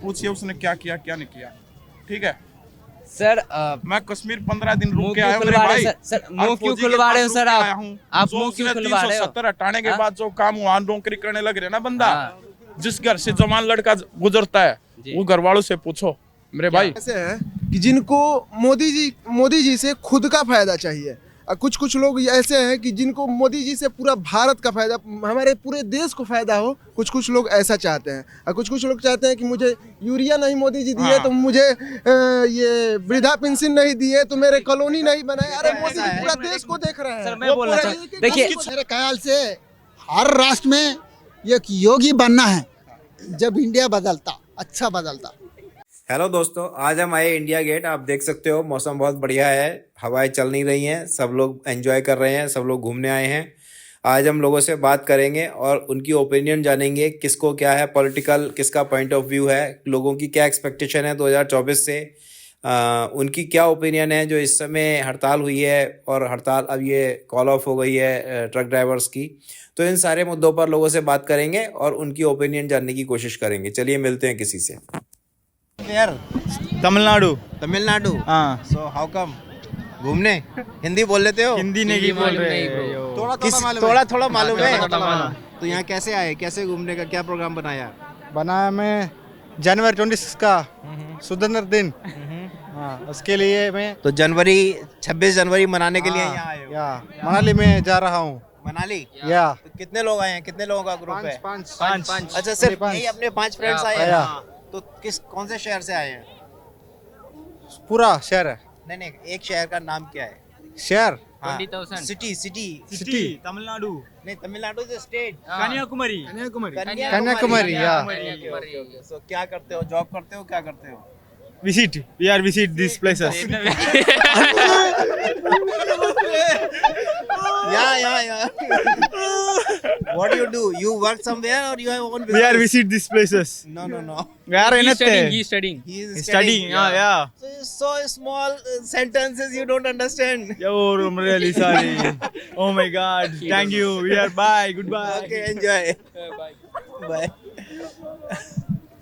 पूछिए उसने क्या किया क्या नहीं किया। ठीक है सर मैं कश्मीर 15 दिन रुक मुंह के क्यों आया हूँ मेरे खुलवा रहे भाई। हो सर? और मुंह क्यों फौजी के खुलवा पास रहे हो रुक सर? के आया हूँ। आप जो मुंह क्यों उसने खुलवा रहे हो? 370 हटाने के हाँ? बाद जो काम वहाँ नौकरी करने लग रहे ना बंदा, हाँ। जिस घर से जवान लड़का गुजरता है जी। वो घर वालों से पूछो मेरे भाई। ऐसे हैं कि जिनको मोदी जी से खुद का फायदा चाहिए, और कुछ कुछ लोग ऐसे हैं कि जिनको मोदी जी से पूरा भारत का फायदा, हमारे पूरे देश को फायदा हो। कुछ कुछ लोग ऐसा चाहते हैं, और कुछ कुछ लोग चाहते हैं कि मुझे यूरिया नहीं मोदी जी दिए हाँ। तो मुझे ये वृद्धा पेंशन नहीं दिए तो मेरे कॉलोनी नहीं बनाए। अरे मोदी जी पूरा देश को देख रहे हैं। सर मैं बोलना पूरा चाहूँ देखिए मेरे ख्याल से हर राष्ट्र में एक योगी बनना है, जब इंडिया बदलता अच्छा बदलता। हेलो दोस्तों, आज हम आए इंडिया गेट। आप देख सकते हो मौसम बहुत बढ़िया है, हवाएं चल नहीं रही हैं, सब लोग एंजॉय कर रहे हैं, सब लोग घूमने आए हैं। आज हम लोगों से बात करेंगे और उनकी ओपिनियन जानेंगे, किसको क्या है पॉलिटिकल, किसका पॉइंट ऑफ व्यू है, लोगों की क्या एक्सपेक्टेशन है 2024 से, उनकी क्या ओपिनियन है जो इस समय हड़ताल हुई है और हड़ताल अब ये कॉल ऑफ हो गई है ट्रक ड्राइवर्स की। तो इन सारे मुद्दों पर लोगों से बात करेंगे और उनकी ओपिनियन जानने की कोशिश करेंगे। चलिए मिलते हैं किसी से। यार तमिलनाडु। तमिलनाडु। हाँ, सो हाउ कम घूमने हिंदी बोल लेते हो? हिंदी नहीं बोल रहे थोड़ा थोड़ा मालूम है। थोड़ा मालूम। तो यहाँ कैसे आए, कैसे घूमने का क्या प्रोग्राम बनाया? बनाया मैं जनवरी 26 का स्वतंत्र दिन। हाँ, उसके लिए मैं तो 26 जनवरी मनाने के लिए यहाँ आए हो? या मनाली में जा रहा हूँ। मनाली? या तो कितने लोग आए हैं, कितने लोगों का ग्रुप है? पाँच। अच्छा, सिर्फ पाँच। यही अपने 5 फ्रेंड्स आए या। हैं? तो कौन से शहर से आए हैं? पूरा शहर है। नहीं, एक शहर का नाम क्या है? शहर हाँ, 20,000 सिटी। तमिलनाडु। नहीं, तमिलनाडु से स्टेट। कन्याकुमारी। कन्याकुमारी। या। सो क्या करते हो, जॉब करते हो, क्या करते हो? We are visit these places. Yeah. What do you do? You work somewhere or you have own business? We are visit these places. No. We are in He's studying. He is studying. Yeah. So small sentences you don't understand. Yo, I'm really sorry. Oh my God. Thank you. We are bye. Goodbye. Okay, enjoy. Bye.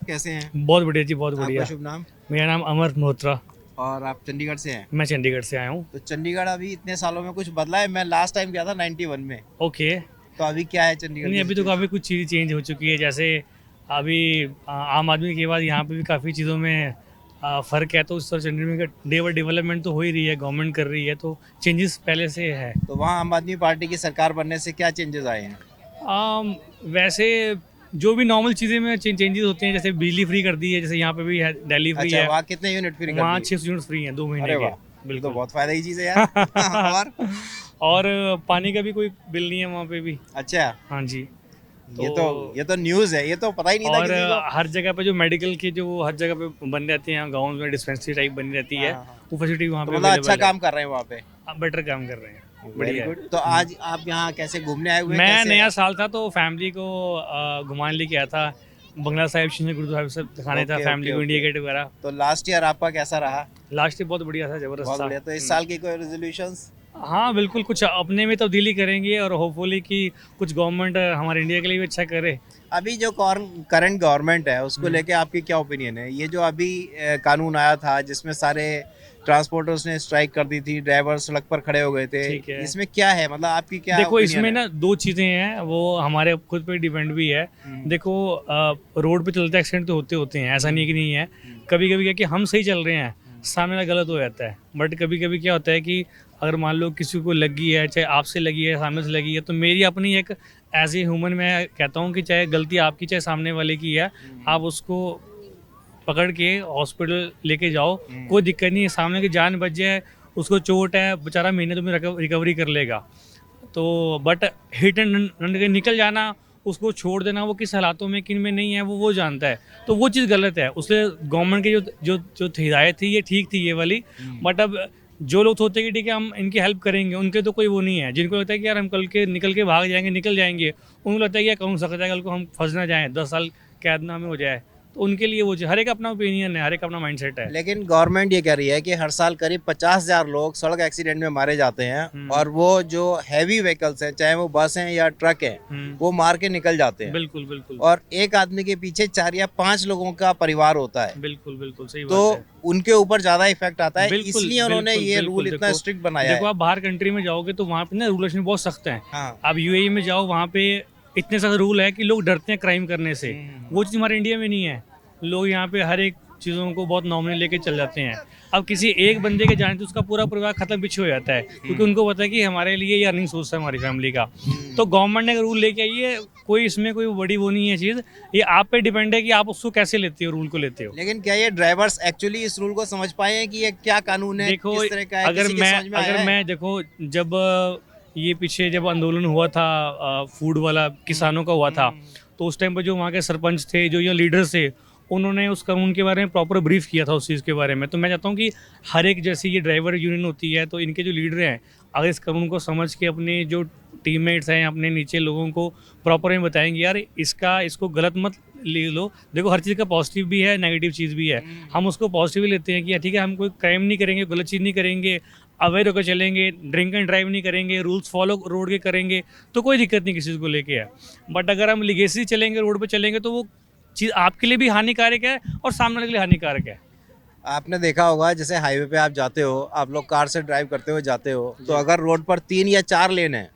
कैसे हैं? बहुत बढ़िया जी, बहुत आपका बढ़िया। शुभ नाम? मेरा नाम अमर मल्होत्रा। और आप चंडीगढ़ से हैं? मैं चंडीगढ़ से आया हूँ। तो चंडीगढ़ अभी इतने सालों में कुछ बदला है? मैं लास्ट टाइम गया था 91 में। ओके। तो अभी क्या है चंडीगढ़ नहीं, में? अभी तो काफ़ी कुछ चीज़ें चेंज हो चुकी है। जैसे अभी आम आदमी के बाद यहाँ पे भी काफ़ी चीज़ों में फ़र्क है। तो उस तरह चंडीगढ़ में डे बाई डेवलपमेंट तो हो ही रही है, गवर्नमेंट कर रही है, तो चेंजेस पहले से है। तो वहाँ आम आदमी पार्टी की सरकार बनने से क्या चेंजेस आए हैं? वैसे जो भी नॉर्मल चीज़ें में चेंजेस होते हैं, जैसे बिजली फ्री कर दी है, जैसे यहाँ पे भी है, दिल्ली फ्री अच्छा, है। वहाँ कितने यूनिट फ्री कर वहाँ दिए? 6 यूनिट फ्री हैं 2 महीने अरे के। वाह, तो बिल्कुल। बहुत फायदा की चीज़ है यार। और पानी का भी कोई बिल नहीं है वहाँ पे भी। अच्छा, हाँ जी। ये तो न्यूज़ है, ये तो पता ही नहीं था और किसी को। हर जगह पे जो मेडिकल के जो हर जगह पे बन रहती हैं, गाँव में डिस्पेंसरी टाइप बनी रहती है, हाँ। वो फैसिलिटी वहाँ तो पे मतलब अच्छा काम कर रहे हैं वहाँ पे। बेटर काम कर रहे हैं। वेरी बढ़िया है। गुड। तो आज आप यहाँ कैसे घूमने आए हुए हैं? मैं कैसे? नया साल था तो फैमिली को घुमाने लेके आया था। बंगला साहिब, श्री गुरुद्वारा सब दिखाने था ओके, फैमिली को, ओके, इंडिया ओके। गेट वगैरह। तो लास्ट ईयर आपका कैसा रहा? लास्ट ईयर बहुत बढ़िया था, जबरदस्त बहुत था। बढ़िया। तो इस साल की कोई रेजोल्यूशंस? हाँ बिल्कुल, कुछ अपने में तब्दीली करेंगे और होपफुली कि कुछ गवर्नमेंट हमारे इंडिया के लिए भी अच्छा करे। अभी जो करंट गवर्नमेंट है उसको लेके आपकी क्या ओपिनियन है? ये जो अभी कानून आया था जिसमें सारे ट्रांसपोर्टर्स ने स्ट्राइक कर दी थी, ड्राइवर सड़क पर खड़े हो गए थे, ठीक है। इसमें क्या है, मतलब आपकी क्या देखो, opinion इसमें है? ना 2 चीज़ें हैं, वो हमारे खुद पे डिपेंड भी है। देखो, रोड पे चलते एक्सीडेंट तो होते हैं, ऐसा नहीं कि नहीं है। कभी कभी क्या कि हम सही चल रहे हैं, सामने वाला गलत हो जाता है। बट कभी कभी क्या होता है कि अगर मान लो किसी को लगी है, चाहे आपसे लगी है, सामने से लगी है, तो मेरी अपनी एक एज ए ह्यूमन मैं कहता हूँ कि चाहे गलती आपकी चाहे सामने वाले की है, आप उसको पकड़ के हॉस्पिटल लेके जाओ, कोई दिक्कत नहीं है। सामने की जान बच जाए, उसको चोट है, बेचारा महीने तो में रिकवरी कर लेगा। तो बट हिट एंड रन के निकल जाना, उसको छोड़ देना, वो किस हालातों में किन में नहीं है वो जानता है, तो वो चीज़ गलत है। उससे गवर्नमेंट की जो हिदायत थी ये ठीक थी ये वाली। बट अब जो लोग सोचते हैं कि ठीक है हम इनकी हेल्प करेंगे, उनके तो कोई वो नहीं है। जिनको लगता है कि यार हम कल के निकल के भाग जाएंगे, निकल जाएंगे, उनको लगता है कि यार कौन सकता है कल को हम फंस ना जाएँ, 10 साल कैद ना हमें हो जाए, तो उनके लिए वो हर एक अपना ओपिनियन है, हर एक अपना माइंडसेट है। लेकिन गवर्नमेंट ये कह रही है कि हर साल करीब 50,000 लोग सड़क एक्सीडेंट में मारे जाते हैं और वो जो हैवी व्हीकल्स हैं, चाहे वो बस हैं या ट्रक हैं, वो मार के निकल जाते हैं। बिल्कुल बिल्कुल। और एक आदमी के पीछे 4 या 5 लोगों का परिवार होता है। बिल्कुल बिल्कुल सही तो बात है। उनके ऊपर ज्यादा इफेक्ट आता है, बिल्कुल, इसलिए उन्होंने बिल्कुल, ये बिल्कुल, रूल इतना देखो- स्ट्रिक्ट बनाया देखो है। आप बाहर कंट्री में जाओगे तो वहाँ पे ना रूलेशन बहुत सख्त है। हाँ। आप यूएई में जाओ, वहाँ पे इतने सारे रूल है कि लोग डरते हैं क्राइम करने से। वो चीज़ हमारे इंडिया में नहीं है। लोग यहाँ पे हर एक चीज़ों को बहुत नॉर्मली लेके चल जाते हैं। अब किसी एक बंदे के जाने तो उसका पूरा परिवार खत्म पीछे हो जाता है, क्योंकि उनको पता है कि हमारे लिए ये अर्निंग सोर्स है हमारी फैमिली का। तो गवर्नमेंट ने अगर रूल लेके आई है, कोई इसमें कोई बड़ी वो नहीं है चीज़, ये आप पे डिपेंड है कि आप उसको कैसे लेते हो, रूल को लेते हो। लेकिन क्या ये ड्राइवर्स एक्चुअली इस रूल को समझ पाए हैं कि ये क्या कानून है, देखो किस तरह का है, अगर किसी के समझ में आया अगर है? मैं देखो जब ये पीछे जब आंदोलन हुआ था फूड वाला किसानों का हुआ था, तो उस टाइम पर जो वहाँ के सरपंच थे, जो ये लीडर्स थे, उन्होंने उस कानून के बारे में प्रॉपर ब्रीफ किया था उस चीज़ के बारे में। तो मैं चाहता हूँ कि हर एक जैसी ये ड्राइवर यूनियन होती है, तो इनके जो लीडर हैं अगर इस कानून को समझ के अपने जो टीममेट्स हैं, अपने नीचे लोगों को प्रॉपर में बताएंगे यार इसको गलत मत ले लो। देखो हर चीज़ का पॉजिटिव भी है, नेगेटिव चीज़ भी है। हम उसको पॉजिटिव लेते हैं कि यार ठीक है, हम कोई क्राइम नहीं करेंगे, गलत चीज़ नहीं करेंगे, अवेयर होकर चलेंगे, ड्रिंक एंड ड्राइव नहीं करेंगे, रूल्स फॉलो रोड के करेंगे, तो कोई दिक्कत नहीं किसी चीज़ को लेके है। बट अगर हम लिगेसी चलेंगे, रोड पे चलेंगे, तो वो चीज़ आपके लिए भी हानिकारक है और सामने वाले के लिए हानिकारक है। आपने देखा होगा जैसे हाईवे पे आप जाते हो, आप लोग कार से ड्राइव करते हुए जाते हो, तो अगर रोड पर 3 या 4 लेन है,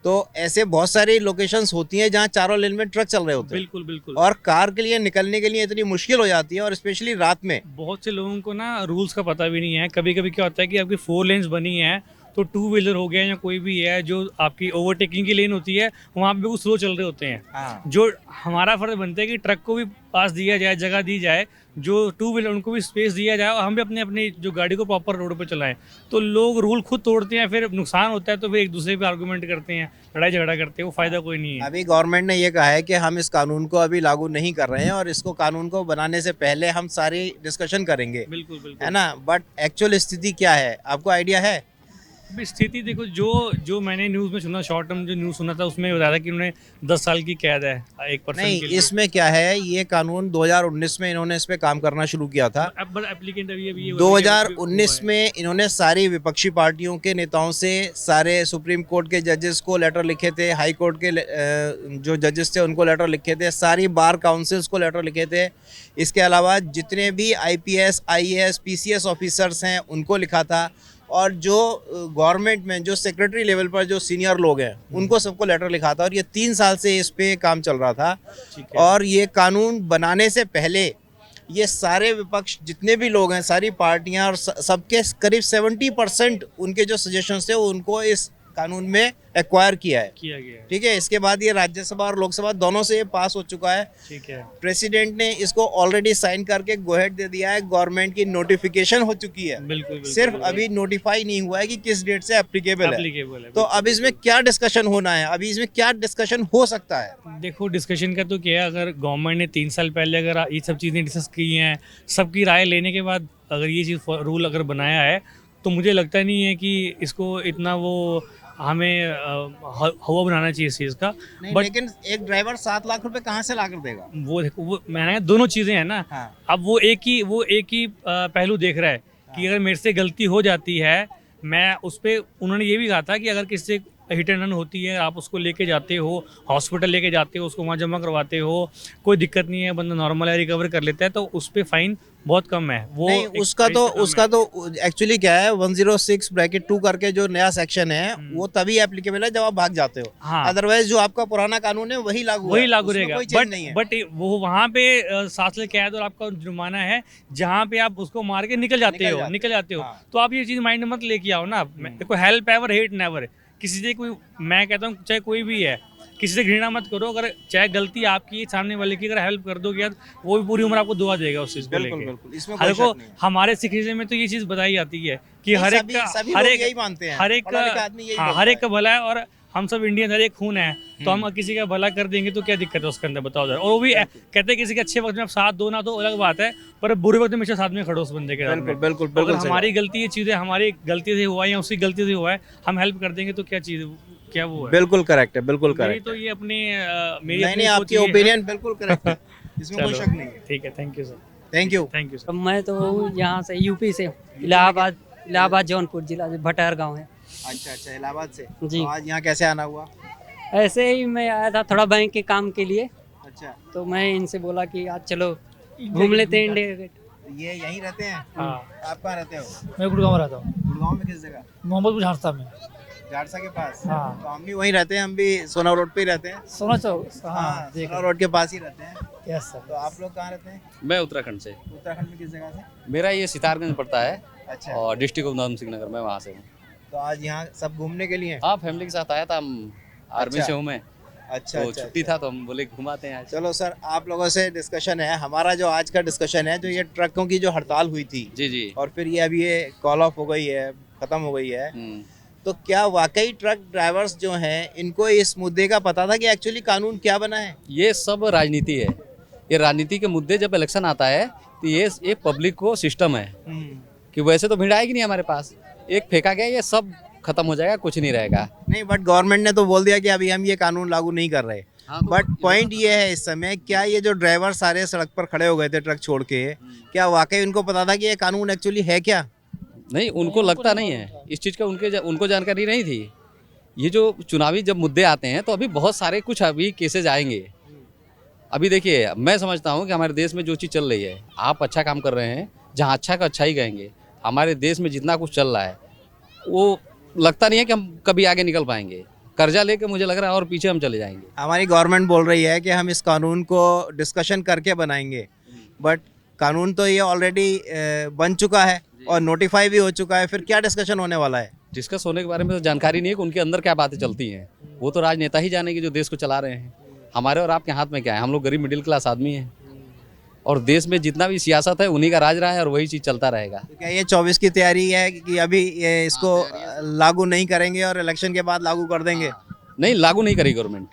तो ऐसे बहुत सारी लोकेशंस होती हैं जहाँ चारों लेन में ट्रक चल रहे होते हैं। बिल्कुल बिल्कुल। और कार के लिए निकलने के लिए इतनी मुश्किल हो जाती है, और स्पेशली रात में। बहुत से लोगों को ना रूल्स का पता भी नहीं है। कभी कभी क्या होता है कि आपकी 4 लेन्स बनी है, तो 2 व्हीलर हो गया या कोई भी है, जो आपकी ओवरटेकिंग की लेन होती है, वहाँ पे वो स्लो चल रहे होते हैं। हाँ। जो हमारा फर्ज बनता है कि ट्रक को भी पास दिया जाए, जगह दी जाए, जो 2 व्हीलर उनको भी स्पेस दिया जाए, और हम भी अपने अपनी जो गाड़ी को प्रॉपर रोड पर चलाएं। तो लोग रूल खुद तोड़ते हैं, फिर नुकसान होता है, तो फिर एक दूसरे पे आर्गूमेंट करते हैं, लड़ाई झगड़ा करते हैं, वो फायदा कोई नहीं है। अभी गवर्नमेंट ने ये कहा है कि हम इस कानून को अभी लागू नहीं कर रहे हैं, और इसको कानून को बनाने से पहले हम सारी डिस्कशन करेंगे, बिल्कुल बिल्कुल। है ना। बट एक्चुअल स्थिति क्या है, आपको आइडिया है? अभी स्थिति देखो, जो मैंने न्यूज़ में सुना, शॉर्ट टर्म जो न्यूज़ सुना था, उसमें बताया था कि उन्होंने 10 साल की कैद है एक पर्सन नहीं, के लिए। इसमें क्या है, ये कानून 2019 में इन्होंने इस पे काम करना शुरू किया था। अब एप्लीकेंट अभी 2019 में इन्होंने सारी विपक्षी पार्टियों के नेताओं से, सारे सुप्रीम कोर्ट के जजेस को लेटर लिखे थे, हाई कोर्ट के जो जजेस थे उनको लेटर लिखे थे, सारी बार काउंसिल्स को लेटर लिखे थे। इसके अलावा जितने भी IPS, IAS, PCS ऑफिसर्स हैं उनको लिखा था, और जो गवर्नमेंट में जो सेक्रेटरी लेवल पर जो सीनियर लोग हैं उनको सबको लेटर लिखा था। और ये 3 साल से इस पे काम चल रहा था। और ये कानून बनाने से पहले ये सारे विपक्ष जितने भी लोग हैं, सारी पार्टियां, और सबके करीब 70% उनके जो सजेशंस थे उनको इस कानून में एक्वायर किया किया गया है। ठीक है। इसके बाद ये राज्यसभा और लोकसभा दोनों से ये पास हो चुका है। ठीक है। प्रेसिडेंट ने इसको ऑलरेडी साइन करके गो हेड दे दिया है, गवर्नमेंट की नोटिफिकेशन हो चुकी है। बिल्कुल बिल्कुल। सिर्फ अभी नोटिफाई नहीं हुआ है कि किस डेट से एप्लीकेबल है। है। तो अब इसमें क्या डिस्कशन होना है, अभी इसमें क्या डिस्कशन हो सकता है? देखो डिस्कशन का तो क्या है, अगर गवर्नमेंट ने 3 साल पहले अगर ये सब चीज़ें डिस्कस की हैं, सबकी राय लेने के बाद अगर ये चीज़ रूल अगर बनाया है, तो मुझे लगता नहीं है कि इसको इतना वो हमें हवा बनाना चाहिए इस चीज़ का। नहीं, बट लेकिन एक ड्राइवर 7 लाख रुपए कहाँ से ला कर देगा? वो देखो, वो मैंने कहा दोनों चीज़ें हैं ना। हाँ। अब वो एक ही पहलू देख रहा है कि अगर मेरे से गलती हो जाती है, मैं उस पर, उन्होंने ये भी कहा था कि अगर किसी से हिट एंड रन होती है, आप उसको लेके जाते हो, हॉस्पिटल लेके जाते हो, उसको वहाँ जमा करवाते हो, कोई दिक्कत नहीं है, बंदा नॉर्मल है, रिकवर कर लेता है, तो उस पर फाइन बहुत कम है। वो नहीं, उसका तो एक्चुअली क्या है, 106(2) करके जो नया सेक्शन है वो तभी एप्लीकेबल है जब आप भाग जाते हो। हाँ। अदरवाइज जो आपका पुराना कानून है वही लागू रहेगा। कोई चेंज नहीं है। बट वो वहाँ पे 7 साल कैद और आपका जुर्माना है, जहाँ पे आप उसको मार के निकल जाते हो। हाँ। तो आप ये चीज़ माइंड में मत लेके आओ ना। देखो, हेल्प एवर हेट नेवर। किसी से कोई, मैं कहता हूँ चाहे कोई भी है, किसी से घृणा मत करो। अगर चाहे गलती आपकी, सामने वाले की अगर हेल्प कर दोगे, वो भी पूरी उम्र आपको दुआ देगा उस चीज़ को लेके। बिल्कुल, इसमें कोई देखो, शक नहीं। हमारे सिखिज्म में तो ये चीज़ बताई जाती है कि नहीं, हर एक सभी का, लोग यही मानते हैं। हर एक पढ़ा लिखा आदमी यही हाँ, बोलता हर एक है। का भला है, और हम सब इंडियन, हर एक खून है, तो हम किसी का भला कर देंगे तो क्या दिक्कत है उसके अंदर, बताओ जरा। और वो भी कहते हैं किसी के अच्छे वक्त में आप साथ दो ना, तो अलग बात है, पर बुरे वक्त में हमेशा साथ में खड़ो उस बंदे के साथ में। बिल्कुल अगर हमारी गलती, ये चीज़ें हमारी गलती से हुआ है या उसकी गलती से हुआ है, हम हेल्प कर देंगे तो क्या चीज़, क्या वो है। बिल्कुल करेक्ट है, बिल्कुल मेरी करेक्ट तो है। ये अपनी नहीं, आपकी ओपिनियन बिल्कुल करेक्ट है। इसमें कोई चलो, शक नहीं है। ठीक है, thank you sir, thank you. Thank you sir. मैं तो यहाँ से यूपी से इलाहाबाद जौनपुर जिला भटार गांव है। अच्छा, इलाहाबाद से। जी। तो आज यहाँ कैसे आना हुआ? ऐसे ही मैं आया था थोड़ा बैंक के काम के लिए, अच्छा, तो मैं इनसे बोला कि आज चलो घूम लेते हैं इंडिया गेट। तो ये यहीं रहते हैं? हाँ, आप कहाँ रहते हो? मैं गुड़गांव में रहता हूँ, गुड़गांव में किस जगह? मोहम्मदपुर झारसा में। झारसा के पास? हाँ। तो हम भी वहीं रहते हैं, हम भी सोना रोड पे ही रहते हैं। सोना चौक, हाँ सोना रोड के पास ही रहते हैं। Yes sir. तो आप लोग कहाँ रहते हैं? मैं उत्तराखंड से। उत्तराखंड में किस जगह से? मेरा ये सितारगंज पड़ता है अच्छा, और डिस्ट्रिक्ट उधम सिंह नगर, मैं वहाँ से हूँ। तो आज यहाँ सब घूमने के लिए? हाँ, फैमिली के साथ आया था, हम आर्मी अच्छा। से हूँ मैं, अच्छा, तो छुट्टी था तो हम बोले घुमाते हैं आज। चलो सर, आप लोगों से डिस्कशन है। हमारा जो आज का डिस्कशन है, जो ये ट्रकों की जो हड़ताल हुई थी जी जी। और फिर ये अभी ये कॉल ऑफ हो गई है, खत्म हो गई है, हम्म। तो क्या वाकई ट्रक ड्राइवर्स जो हैं इनको इस मुद्दे का पता था कि एक्चुअली कानून क्या बना है? ये सब राजनीति है। ये राजनीति के मुद्दे जब इलेक्शन आता है तो ये एक पब्लिक को सिस्टम है कि वैसे तो भीड़ आएगी नहीं हमारे पास, एक फेंका गया ये सब खत्म हो जाएगा, कुछ नहीं रहेगा। नहीं, बट गवर्नमेंट ने तो बोल दिया कि अभी हम ये कानून लागू नहीं कर रहे। हाँ, तो बट पॉइंट ये है इस समय, क्या ये जो ड्राइवर सारे सड़क पर खड़े हो गए थे ट्रक छोड़ के, क्या वाकई उनको पता था कि ये कानून एक्चुअली है क्या? नहीं, उनको लगता नहीं है इस चीज़ का, उनको जानकारी नहीं थी। ये जो चुनावी जब मुद्दे आते हैं तो अभी बहुत सारे कुछ अभी केसेज आएंगे। अभी देखिए, मैं समझता हूँ कि हमारे देश में जो चीज़ चल रही है, आप अच्छा काम कर रहे हैं, जहाँ अच्छा का अच्छा ही कहेंगे। हमारे देश में जितना कुछ चल रहा है वो लगता नहीं है कि हम कभी आगे निकल पाएंगे। कर्जा लेके मुझे लग रहा है और पीछे हम चले जाएंगे। हमारी गवर्नमेंट बोल रही है कि हम इस कानून को डिस्कशन करके बनाएंगे, बट कानून तो ये ऑलरेडी बन चुका है और नोटिफाई भी हो चुका है, फिर क्या डिस्कशन होने वाला है? डिस्कस होने के बारे में तो जानकारी नहीं है कि उनके अंदर क्या बातें चलती हैं। वो तो राजनेता ही जानेंगे जो देश को चला रहे हैं। हमारे और आपके हाथ में क्या है? हम लोग गरीब मिडिल क्लास आदमी हैं और देश में जितना भी सियासत है उन्हीं का राज रहा है और वही चीज़ चलता रहेगा। तो क्या ये 24 की तैयारी है कि अभी ये इसको लागू नहीं करेंगे और इलेक्शन के बाद लागू कर देंगे? नहीं, लागू नहीं करेगी गवर्नमेंट,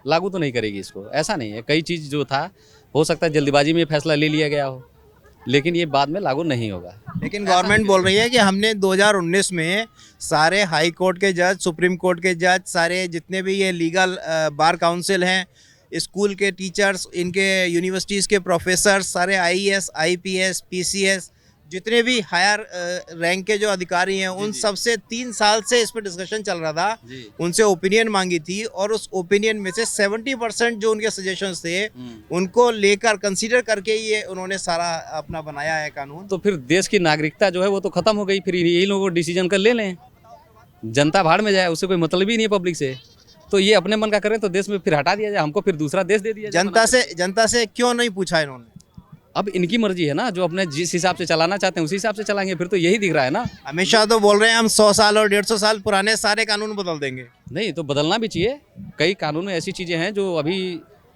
लागू तो नहीं करेगी इसको। ऐसा नहीं है, कई चीज़ जो था हो सकता है जल्दीबाजी में फैसला ले लिया गया हो, लेकिन ये बाद में लागू नहीं होगा। लेकिन गवर्नमेंट बोल रही है कि हमने 2019 में सारे हाई कोर्ट के जज, सुप्रीम कोर्ट के जज, सारे जितने भी ये लीगल बार काउंसिल हैं, स्कूल के टीचर्स, इनके यूनिवर्सिटीज़ के प्रोफेसर, सारे आईएएस, आईपीएस, पीसीएस, जितने भी हायर रैंक के जो अधिकारी हैं, उन सब से 3 साल से इस पर डिस्कशन चल रहा था। उनसे ओपिनियन मांगी थी और उस ओपिनियन में से 70% जो उनके सजेशंस थे उनको लेकर कंसीडर करके ये उन्होंने सारा अपना बनाया है कानून। तो फिर देश की नागरिकता जो है वो तो खत्म हो गई, फिर यही लोगों को डिसीजन कर ले लें, जनता भाड़ में जाए, उससे कोई मतलब ही नहीं है पब्लिक से। तो ये अपने मन का करें तो देश में फिर हटा दिया जाए, हमको फिर दूसरा देश दे दिया जाए। जनता से क्यों नहीं पूछा इन्होंने? अब इनकी मर्जी है ना, जो अपने जिस हिसाब से चलाना चाहते हैं उसी हिसाब से चलाएंगे। फिर तो यही दिख रहा है ना। अमित शाह तो बोल रहे हैं हम 100 साल और 150 साल पुराने सारे कानून बदल देंगे। नहीं, तो बदलना भी चाहिए। कई कानून में ऐसी चीज़ें हैं जो अभी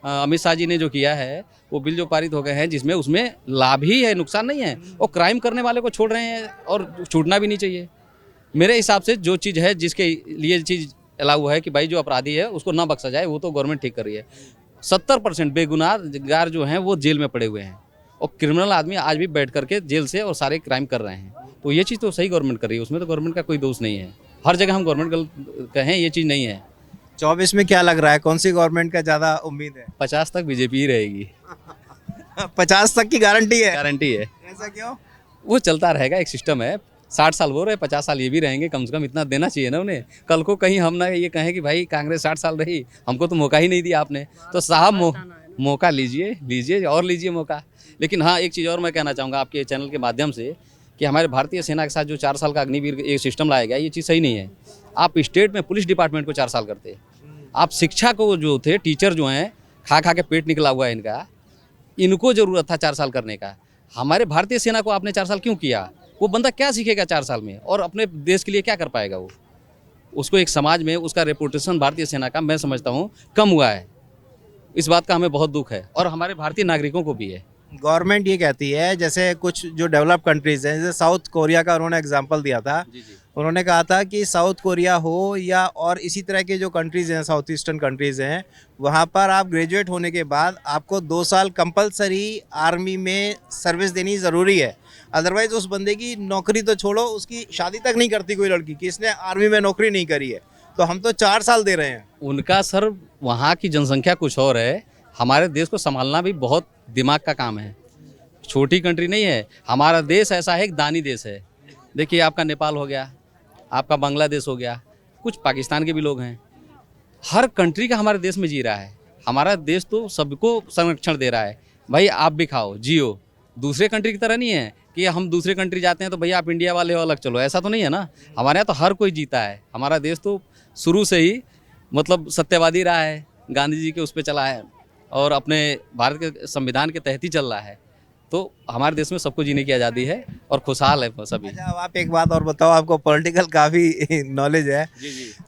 अमित शाह जी ने जो किया है, वो बिल जो पारित हो गए हैं जिसमें उसमें लाभ ही है, नुकसान नहीं है। और क्राइम करने वाले को छोड़ रहे हैं और छूटना भी नहीं चाहिए। मेरे हिसाब से जो चीज़ है, जिसके लिए चीज़ अलाउ है कि भाई जो अपराधी है उसको ना बख्शा जाए, वो तो गवर्नमेंट ठीक कर रही है। 70% बेगुनाहगार जो हैं वो जेल में पड़े हुए हैं और क्रिमिनल आदमी आज भी बैठ करके जेल से और सारे क्राइम कर रहे हैं। तो ये चीज़ तो सही गवर्नमेंट कर रही है, उसमें तो गवर्नमेंट का कोई दोष नहीं है। हर जगह हम गवर्नमेंट कहें ये चीज़ नहीं है। 24 में क्या लग रहा है, कौन सी गवर्नमेंट का ज़्यादा उम्मीद है? 50 तक बीजेपी ही रहेगी। 50 तक की गारंटी है? गारंटी है। ऐसा क्यों? वो चलता रहेगा, एक सिस्टम है। 60 साल वो रहे, 50 साल ये भी रहेंगे, कम से कम इतना देना चाहिए ना उन्हें। कल को कहीं हम ना ये कहें कि भाई कांग्रेस 60 साल रही, हमको तो मौका ही नहीं दिया आपने। तो साहब मौका लीजिए और लीजिए मौका। लेकिन हाँ, एक चीज़ और मैं कहना चाहूँगा आपके चैनल के माध्यम से कि हमारे भारतीय सेना के साथ जो 4 साल का अग्निवीर एक सिस्टम लाया गया, ये चीज़ सही नहीं है। आप स्टेट में पुलिस डिपार्टमेंट को 4 साल करते, आप शिक्षा को जो थे टीचर जो हैं, खा के पेट निकला हुआ है इनका, इनको ज़रूरत था 4 साल करने का। हमारे भारतीय सेना को आपने 4 साल क्यों किया? वो बंदा क्या सीखेगा 4 साल में और अपने देश के लिए क्या कर पाएगा? वो उसको एक समाज में उसका रेपुटेशन भारतीय सेना का, मैं समझता हूँ, कम हुआ है। इस बात का हमें बहुत दुख है और हमारे भारतीय नागरिकों को भी है। गवर्नमेंट ये कहती है, जैसे कुछ जो डेवलप कंट्रीज़ हैं, जैसे साउथ कोरिया का उन्होंने एग्जांपल दिया था। उन्होंने कहा था कि साउथ कोरिया हो या और इसी तरह के जो कंट्रीज़ हैं, साउथ ईस्टर्न कंट्रीज़ हैं, वहाँ पर आप ग्रेजुएट होने के बाद आपको 2 साल कंपलसरी आर्मी में सर्विस देनी ज़रूरी है। अदरवाइज़ उस बंदे की नौकरी तो छोड़ो, उसकी शादी तक नहीं करती कोई लड़की कि इसने आर्मी में नौकरी नहीं करी है। तो हम तो 4 साल दे रहे हैं। उनका सर वहाँ की जनसंख्या कुछ और है, हमारे देश को संभालना भी बहुत दिमाग का काम है, छोटी कंट्री नहीं है। हमारा देश ऐसा है, एक दानी देश है। देखिए आपका नेपाल हो गया, आपका बांग्लादेश हो गया, कुछ पाकिस्तान के भी लोग हैं। हर कंट्री का हमारे देश में जी रहा है। हमारा देश तो सबको संरक्षण दे रहा है। भाई आप भी खाओ, जियो। दूसरे कंट्री की तरह नहीं है कि हम दूसरे कंट्री जाते हैं तो भैया आप इंडिया वाले हो अलग चलो, ऐसा तो नहीं है ना। हमारे यहाँ तो हर कोई जीता है। हमारा देश तो शुरू से ही मतलब सत्यवादी रहा है, गांधी जी के उस पर चला है और अपने भारत के संविधान के तहत ही चल रहा है। तो हमारे देश में सबको जीने की आज़ादी है और खुशहाल है सभी। अच्छा, अब आप एक बात और बताओ, आपको पॉलिटिकल काफ़ी नॉलेज है।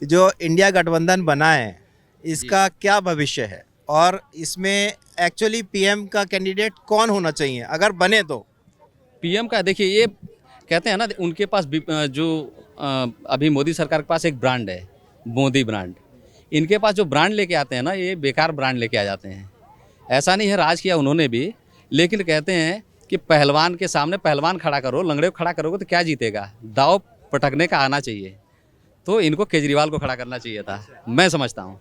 जो इंडिया गठबंधन बना है इसका क्या भविष्य है और इसमें एक्चुअली पीएम का कैंडिडेट कौन होना चाहिए अगर बने तो? पीएम का देखिए, ये कहते हैं ना उनके पास जो अभी मोदी सरकार के पास एक ब्रांड है, मोदी ब्रांड। इनके पास जो ब्रांड लेके आते हैं ना, ये बेकार ब्रांड लेके आ जाते हैं। ऐसा नहीं है, राज किया उन्होंने भी, लेकिन कहते हैं कि पहलवान के सामने पहलवान खड़ा करो, लंगड़े को खड़ा करोगे तो क्या जीतेगा। दाव पटकने का आना चाहिए। तो इनको केजरीवाल को खड़ा करना चाहिए था, मैं समझता हूँ।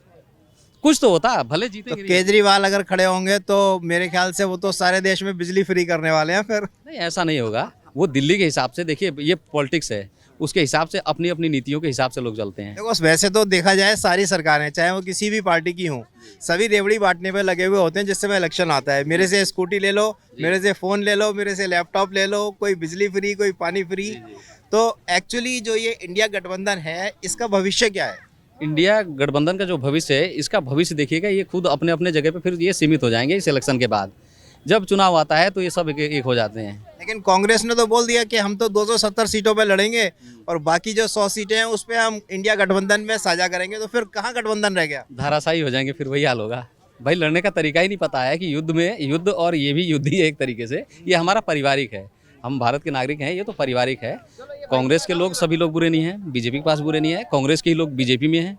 कुछ तो होता, भले जीते। तो केजरीवाल अगर खड़े होंगे तो मेरे ख्याल से वो तो सारे देश में बिजली फ्री करने वाले हैं फिर। नहीं, ऐसा नहीं होगा। वो दिल्ली के हिसाब से, देखिए ये पॉलिटिक्स है, उसके हिसाब से अपनी अपनी नीतियों के हिसाब से लोग चलते हैं। देखो वैसे तो देखा जाए सारी सरकारें चाहे वो किसी भी पार्टी की हों, सभी रेवड़ी बांटने पे लगे हुए होते हैं। जिस समय इलेक्शन आता है, मेरे से स्कूटी ले लो, मेरे से फ़ोन ले लो, मेरे से लैपटॉप ले लो, कोई बिजली फ्री, कोई पानी फ्री। तो एक्चुअली जो ये इंडिया गठबंधन है इसका भविष्य क्या है? इंडिया गठबंधन का जो भविष्य है, इसका भविष्य देखिएगा, ये खुद अपने अपने जगह पे फिर ये सीमित हो जाएंगे इस इलेक्शन के बाद। जब चुनाव आता है तो ये सब एक हो जाते हैं। लेकिन कांग्रेस ने तो बोल दिया कि हम तो 270 सीटों पे लड़ेंगे और बाकी जो 100 सीटें हैं उस पे हम इंडिया गठबंधन में साझा करेंगे। तो फिर कहाँ गठबंधन रह गया? धाराशाही हो जाएंगे, फिर वही हाल होगा। भाई लड़ने का तरीका ही नहीं पता है कि युद्ध और ये भी युद्ध ही है एक तरीके से। ये हमारा पारिवारिक है, हम भारत के नागरिक हैं, ये तो पारिवारिक है। कांग्रेस के लोग सभी लोग बुरे नहीं हैं, बीजेपी के पास बुरे नहीं है, कांग्रेस के ही लोग बीजेपी में हैं।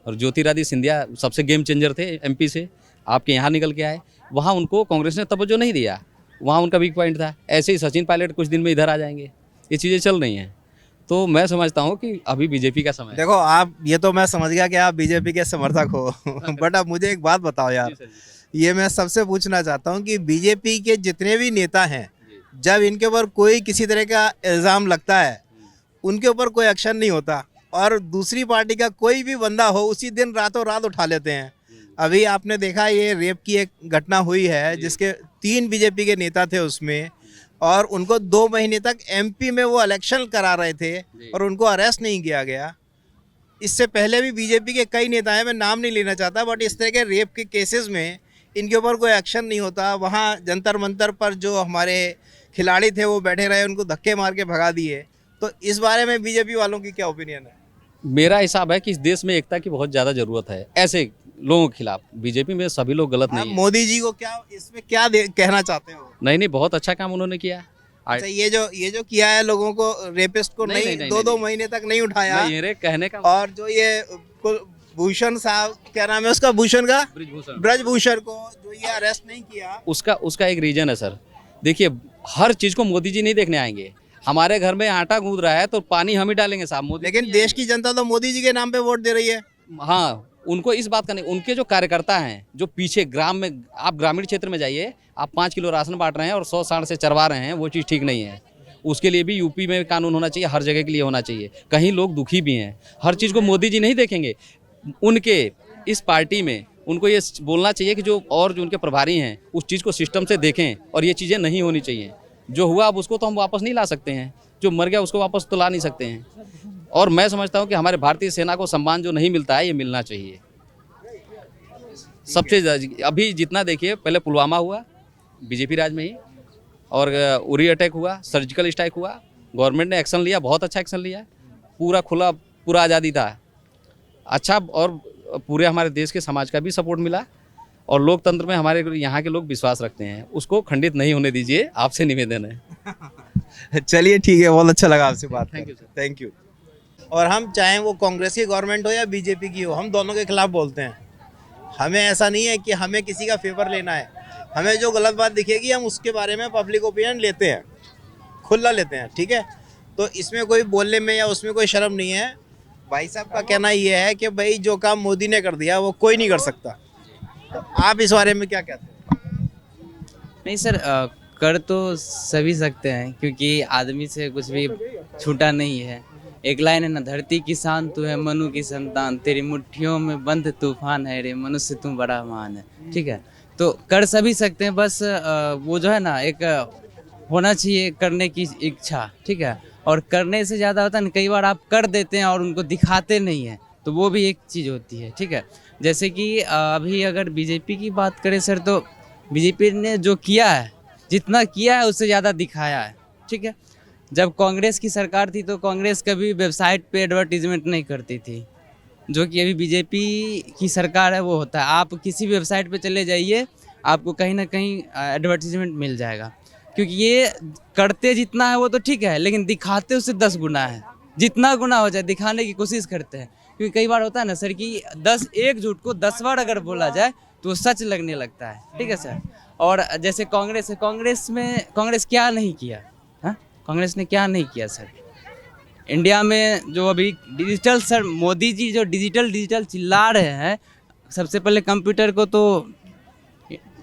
और ज्योतिरादित्य सिंधिया सबसे गेम चेंजर थे एमपी से, आपके यहाँ निकल के आए। वहाँ उनको कांग्रेस ने तवज्जो नहीं दिया, वहाँ उनका वीक पॉइंट था। ऐसे ही सचिन पायलट कुछ दिन में इधर आ जाएंगे, ये चीज़ें चल रही हैं। तो मैं समझता हूँ कि अभी बीजेपी का समय है। देखो आप, ये तो मैं समझ गया कि आप बीजेपी के समर्थक हो बट अब मुझे एक बात बताओ यार, ये मैं सबसे पूछना चाहता हूँ कि बीजेपी के जितने भी नेता हैं, जब इनके ऊपर कोई किसी तरह का इल्ज़ाम लगता है उनके ऊपर कोई एक्शन नहीं होता और दूसरी पार्टी का कोई भी बंदा हो उसी दिन रातों रात उठा लेते हैं। अभी आपने देखा ये रेप की एक घटना हुई है जिसके 3 बीजेपी के नेता थे उसमें, और उनको 2 महीने तक एमपी में वो इलेक्शन करा रहे थे और उनको अरेस्ट नहीं किया गया। इससे पहले भी बीजेपी के कई नेता हैं, मैं नाम नहीं लेना चाहता, बट इस तरह के रेप के केसेस में इनके ऊपर कोई एक्शन नहीं होता। वहाँ जंतर मंतर पर जो हमारे खिलाड़ी थे वो बैठे रहे, उनको धक्के मार के भगा दिए। तो इस बारे में बीजेपी वालों की क्या ओपिनियन है? मेरा हिसाब है कि इस देश में एकता की बहुत ज़्यादा ज़रूरत है ऐसे लोगों के खिलाफ। बीजेपी में सभी लोग गलत नहीं है। मोदी जी को क्या इसमें क्या कहना चाहते हो? नहीं, बहुत अच्छा काम उन्होंने किया। अच्छा, ये जो किया है लोगों को, रेपिस्ट को नहीं 2-2 महीने तक नहीं उठाया, मेरे कहने का। और जो ये भूषण साहब, क्या नाम है उसका, भूषण का, ब्रजभूषण को जो ये अरेस्ट नहीं किया, उसका एक रीजन है सर। देखिए हर चीज़ को मोदी जी नहीं देखने आएंगे। हमारे घर में आटा गूंद रहा है तो पानी हम ही डालेंगे साहब, मोदी। लेकिन देश की जनता तो मोदी जी के नाम पे वोट दे रही है। हाँ, उनको इस बात का नहीं, उनके जो कार्यकर्ता हैं जो पीछे ग्राम में, आप ग्रामीण क्षेत्र में जाइए, आप 5 किलो राशन बांट रहे हैं और 100 साढ़ से चरवा रहे हैं, वो चीज़ ठीक नहीं है। उसके लिए भी यूपी में कानून होना चाहिए, हर जगह के लिए होना चाहिए। कहीं लोग दुखी भी हैं, हर चीज़ को मोदी जी नहीं देखेंगे। उनके इस पार्टी में उनको ये बोलना चाहिए कि जो उनके प्रभारी हैं उस चीज़ को सिस्टम से देखें और ये चीज़ें नहीं होनी चाहिए। जो हुआ अब उसको तो हम वापस नहीं ला सकते हैं, जो मर गया उसको वापस तो ला नहीं सकते हैं। और मैं समझता हूँ कि हमारे भारतीय सेना को सम्मान जो नहीं मिलता है, ये मिलना चाहिए सबसे। अभी जितना देखिए, पहले पुलवामा हुआ बीजेपी राज में ही, और उरी अटैक हुआ, सर्जिकल स्ट्राइक हुआ, गवर्नमेंट ने एक्शन लिया, बहुत अच्छा एक्शन लिया, पूरा खुला, पूरा आज़ादी था अच्छा, और पूरे हमारे देश के समाज का भी सपोर्ट मिला, और लोकतंत्र में हमारे यहाँ के लोग विश्वास रखते हैं, उसको खंडित नहीं होने दीजिए, आपसे निवेदन है। चलिए ठीक है, बहुत अच्छा लगा आपसे बात करके, थैंक यू। और हम चाहें वो कांग्रेस की गवर्नमेंट हो या बीजेपी की हो, हम दोनों के खिलाफ बोलते हैं। हमें ऐसा नहीं है कि हमें किसी का फेवर लेना है, हमें जो गलत बात दिखेगी हम उसके बारे में पब्लिक ओपिनियन लेते हैं, खुला लेते हैं, ठीक है। तो इसमें कोई बोलने में या उसमें कोई शर्म नहीं है। भाई साहब का कहना ये है कि भाई जो काम मोदी ने कर दिया वो कोई नहीं कर सकता, तो आप इस बारे में क्या कहते हैं? नहीं सर, कर तो सभी सकते हैं क्योंकि आदमी से कुछ भी छूटा नहीं है। एक लाइन है ना, धरती किसान तू है मनु की संतान, तेरी मुट्ठियों में बंद तूफान है रे मनुष्य तू बड़ा महान है। ठीक है, तो कर सभी सकते हैं, बस वो जो है ना एक होना चाहिए करने की इच्छा। ठीक है, और करने से ज़्यादा होता है ना, कई बार आप कर देते हैं और उनको दिखाते नहीं हैं, तो वो भी एक चीज़ होती है। ठीक है, जैसे कि अभी अगर बीजेपी की बात करें सर, तो बीजेपी ने जो किया है, जितना किया है उससे ज़्यादा दिखाया है। ठीक है, जब कांग्रेस की सरकार थी तो कांग्रेस कभी वेबसाइट पे एडवर्टीजमेंट नहीं करती थी, जो कि अभी बीजेपी की सरकार है वो होता है। आप किसी भी वेबसाइट पे चले जाइए, आपको कहीं ना कहीं एडवर्टीजमेंट मिल जाएगा, क्योंकि ये करते जितना है वो तो ठीक है, लेकिन दिखाते उससे 10 गुना है। जितना गुना हो जाए दिखाने की कोशिश करते हैं, क्योंकि कई बार होता है ना सर कि एक झूठ को 10 बार अगर बोला जाए तो सच लगने लगता है। ठीक है सर, और जैसे कांग्रेस है, कांग्रेस क्या नहीं किया? हाँ, कांग्रेस ने क्या नहीं किया सर? इंडिया में जो अभी डिजिटल, सर मोदी जी जो डिजिटल चिल्ला रहे हैं, सबसे पहले कंप्यूटर को तो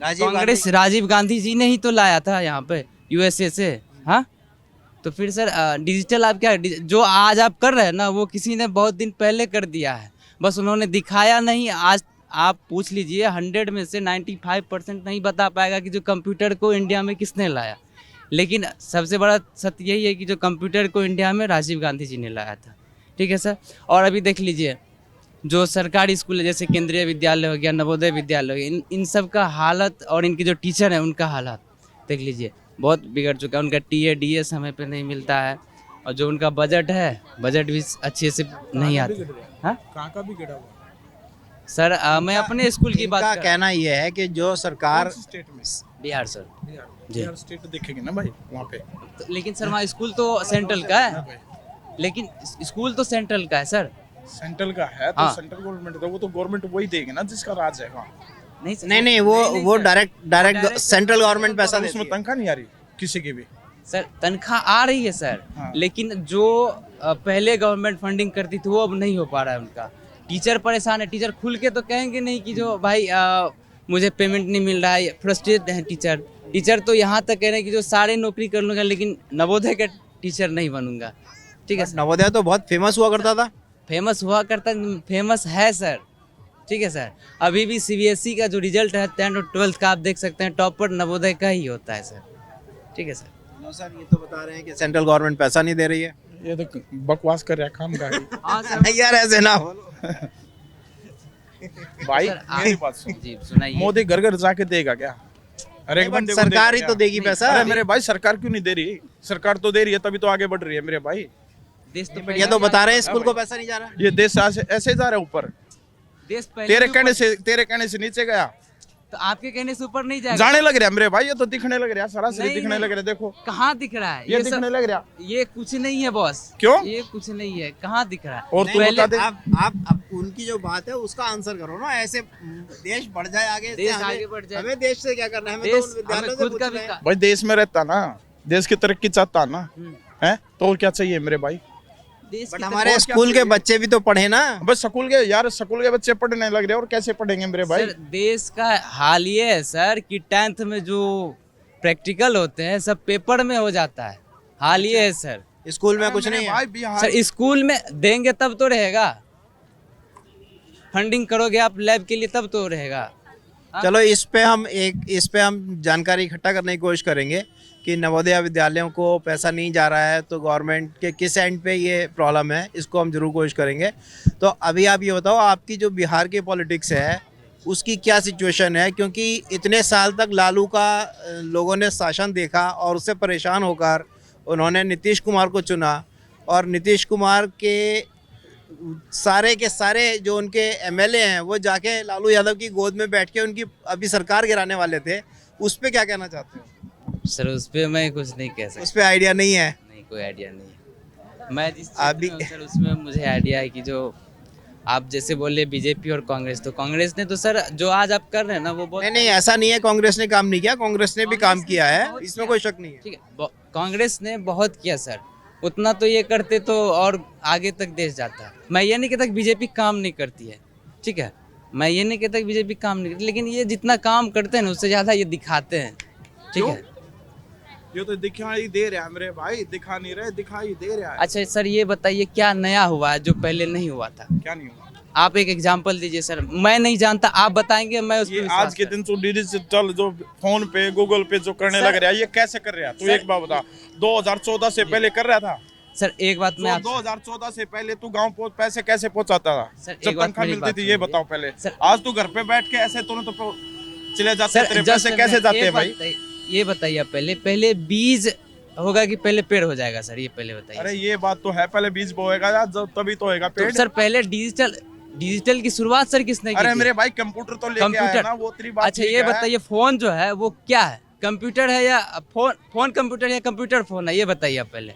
कांग्रेस राजीव गांधी जी ने ही तो लाया था यहाँ पे यूएसए से। हाँ, तो फिर सर डिजिटल आप क्या, जो आज आप कर रहे हैं ना, वो किसी ने बहुत दिन पहले कर दिया है, बस उन्होंने दिखाया नहीं। आज आप पूछ लीजिए 100 में से 95% नहीं बता पाएगा कि जो कंप्यूटर को इंडिया में किसने लाया, लेकिन सबसे बड़ा सत्य यही है कि जो कंप्यूटर को इंडिया में राजीव गांधी जी ने लाया था। ठीक है सर, और अभी देख लीजिए जो सरकारी स्कूल है, जैसे केंद्रीय विद्यालय हो गया, नवोदय विद्यालय हो गया, इन सब का हालत और इनके जो टीचर हैं उनका हालत देख लीजिए, बहुत बिगड़ चुका है। उनका टीए डीए समय पे नहीं मिलता है, और जो उनका बजट है, बजट भी अच्छे से नहीं आता। हाँ, कहाँ का बिगड़ा हुआ? सर मैं अपने स्कूल की बात इनका कहना यह है कि जो सरकार स्टेट में? बिहार सर। बिहार स्टेट देखेंगे ना भाई वहाँ पे। तो, लेकिन सर वहाँ स्कूल तो सेंट्रल का है, लेकिन स्कूल तो सेंट्रल का है सर। सेंट्रल का है तो सेंट्रल गवर्नमेंट का, वो तो गवर्नमेंट वही देगी ना जिसका राज है वहाँ। नहीं, वो डायरेक्ट सेंट्रल गवर्नमेंट पैसा देती उसमें है। तनख्वाह नहीं आ रही किसी की भी सर। तनख्वाह आ रही है सर, लेकिन जो पहले गवर्नमेंट फंडिंग करती थी वो अब नहीं हो पा रहा है उनका। टीचर परेशान है, टीचर खुल के तो कहेंगे नहीं कि जो भाई मुझे पेमेंट नहीं मिल रहा है, फ्रस्ट्रेट है टीचर तो यहाँ तक कह रहे हैं कि जो सारे नौकरी कर लूँगा लेकिन नवोदय का टीचर नहीं बनूंगा। ठीक है, नवोदय तो बहुत फेमस हुआ करता था। फेमस है सर। ठीक है सर, अभी भी सीबीएसई का जो रिजल्ट है 10th और 12th का, आप देख सकते हैं टॉपर नवोदय का ही होता है सर। ठीक है सर। नो सर, ये तो बता रहे हैं कि सेंट्रल गवर्नमेंट पैसा नहीं दे रही है। ये तो बकवास कर रहा है काम का ही। हाँ सर, यार ऐसे ना बोलो भाई, मेरी बात सुन। जी सुनाइए। मोदी घर घर जाके देगा क्या? अरे एक बंदे को सरकार देगा ही क्या? तो देगी पैसा। अरे मेरे भाई, सरकार क्यों नहीं दे रही? सरकार तो दे रही है, तभी तो आगे बढ़ रही है मेरे भाई। देश तो ये तो बता रहे हैं स्कूल को पैसा नहीं जा रहा। ये देश ऐसे जा रहा है ऊपर। देश पहले तेरे कहने से नीचे गया, तो आपके कहने से ऊपर नहीं जाएगा। जाने लग रहा है मेरे भाई। ये तो दिखने लग रहा है, सरासरी नहीं, दिखने नहीं। लग रहा है। देखो कहाँ दिख रहा है ये दिखने लग रहा। ये कुछ नहीं है बॉस। क्यों? ये कुछ नहीं है, कहाँ दिख रहा है? और तू बता दे। आप उनकी जो बात है उसका आंसर करो ना। ऐसे देश बढ़ जाए आगे, देश आगे बढ़ जाए। हमें देश से क्या करना है? हमें देश तो उन विद्यालयों हमें से खुद का पूछना भी है। भाई देश में रहता ना, देश की तरक्की चाहता ना, है तो और क्या चाहिए मेरे भाई? देश बट की हमारे और क्या स्कूल के चाहिए? बच्चे भी तो पढ़े ना। बस स्कूल के बच्चे पढ़ने लग रहे, और कैसे पढ़ेंगे मेरे भाई? सर देश का हाल ये है सर कि 10th में जो प्रैक्टिकल होते हैं सब पेपर में हो जाता है। हाल ये है सर, स्कूल में कुछ नहीं है। भाई बिहार सर स्कूल में देंगे तब तो रहेगा, फंडिंग करोगे आप लैब के लिए तब तो रहेगा। चलो इस पे हम जानकारी इकट्ठा करने की कोशिश करेंगे कि नवोदय विद्यालयों को पैसा नहीं जा रहा है तो गवर्नमेंट के किस एंड पे ये प्रॉब्लम है, इसको हम जरूर कोशिश करेंगे। तो अभी आप ये बताओ, आपकी जो बिहार की पॉलिटिक्स है उसकी क्या सिचुएशन है? क्योंकि इतने साल तक लालू का लोगों ने शासन देखा और उससे परेशान होकर उन्होंने नीतीश कुमार को चुना, और नीतीश कुमार के सारे जो उनके एमएलए हैं वो जाके लालू यादव की गोद में बैठ के उनकी अभी सरकार गिराने वाले थे। उस पे क्या कहना चाहते हो? सर उस पर मैं कुछ नहीं कह सकता। उस पे आइडिया नहीं है? नहीं, कोई आइडिया नहीं है। मैं जिस अभी सर उसमें मुझे आइडिया है कि जो आप जैसे बोले बीजेपी और कांग्रेस, तो कांग्रेस ने तो सर जो आज आप कर रहे हैं ना वो बहुत नहीं, ऐसा नहीं है कांग्रेस ने काम नहीं किया, कांग्रेस ने भी काम किया है, इसमें कोई शक नहीं है। ठीक है, कांग्रेस ने बहुत किया सर, उतना तो ये करते तो और आगे तक देश जाता है। मैं ये नहीं कहता कि बीजेपी काम नहीं करती है, ठीक है, मैं ये नहीं कहता कि बीजेपी काम नहीं करती, लेकिन ये जितना काम करते हैं ना उससे ज़्यादा ये दिखाते हैं। ठीक है, ये तो दिखाई दे रहा है मेरे भाई, दिखा नहीं रहे, दिखाई दे रहा है। अच्छा सर ये बताइए क्या नया हुआ है जो पहले नहीं हुआ था? क्या नहीं हुआ? आप एक एग्जांपल दीजिए सर, मैं नहीं जानता, आप बताएंगे, मैं उस ये आज के दिन जो डिजिटल जो फोन पे गूगल पे जो करने लग रहा है, ये कैसे कर रहा है? तू एक बात बता, 2014 से पहले कर रहा था? सर एक बात मैं 2014 से पहले तू गांव पैसे कैसे पहुंचाता था? सर, जब तनख्वाह मिलती थी, ये बताओ पहले। सर, आज तू घर पे बैठ के ऐसे तुरंत तो चले जाते, तेरे पैसे कैसे जाते हैं भाई? ये बताइए पहले बीज होगा कि पहले पेड़ हो जाएगा सर, ये पहले बताइए। अरे ये बात तो है, पहले बीज बोएगा तभी तो होएगा पेड़। तो सर पहले डिजिटल की शुरुआत सर किसने की? अरे मेरे भाई कंप्यूटर तो लेके आया ना, वो तेरी बात। अच्छा ये बताइए फोन जो है वो क्या है, कंप्यूटर है या फोन कंप्यूटर या कंप्यूटर फोन है, ये बताइए आप पहले।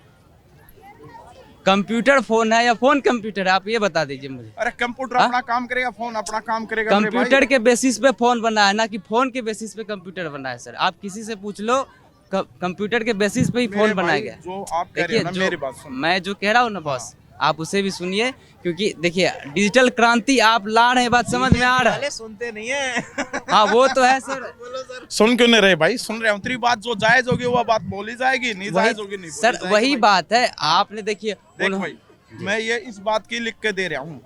कंप्यूटर फोन है या फोन कंप्यूटर है, आप ये बता दीजिए मुझे। अरे कंप्यूटर अपना काम करेगा, फोन अपना काम करेगा। कंप्यूटर के बेसिस पे फोन बना है ना कि फोन के बेसिस पे कंप्यूटर बना है सर, आप किसी से पूछ लो, कंप्यूटर के बेसिस पे ही फोन बनाया गया। जो आप कह रहे हैं ना, मेरी बात सुन। मैं जो कह रहा हूँ ना बॉस, आप उसे भी सुनिए, क्योंकि देखिए डिजिटल क्रांति आप ला रहे हैं, बात समझ में आ रहा है। सुनते नहीं है। हाँ वो तो है सर। सुन क्यों नहीं रहे भाई? सुन रहे हैं, तेरी बात जो जायज होगी वो बात बोली जाएगी, नहीं जायज होगी नहीं सर वही बात है, आपने देखिए देख भाई, मैं ये इस बात की लिख के दे रहा हूँ,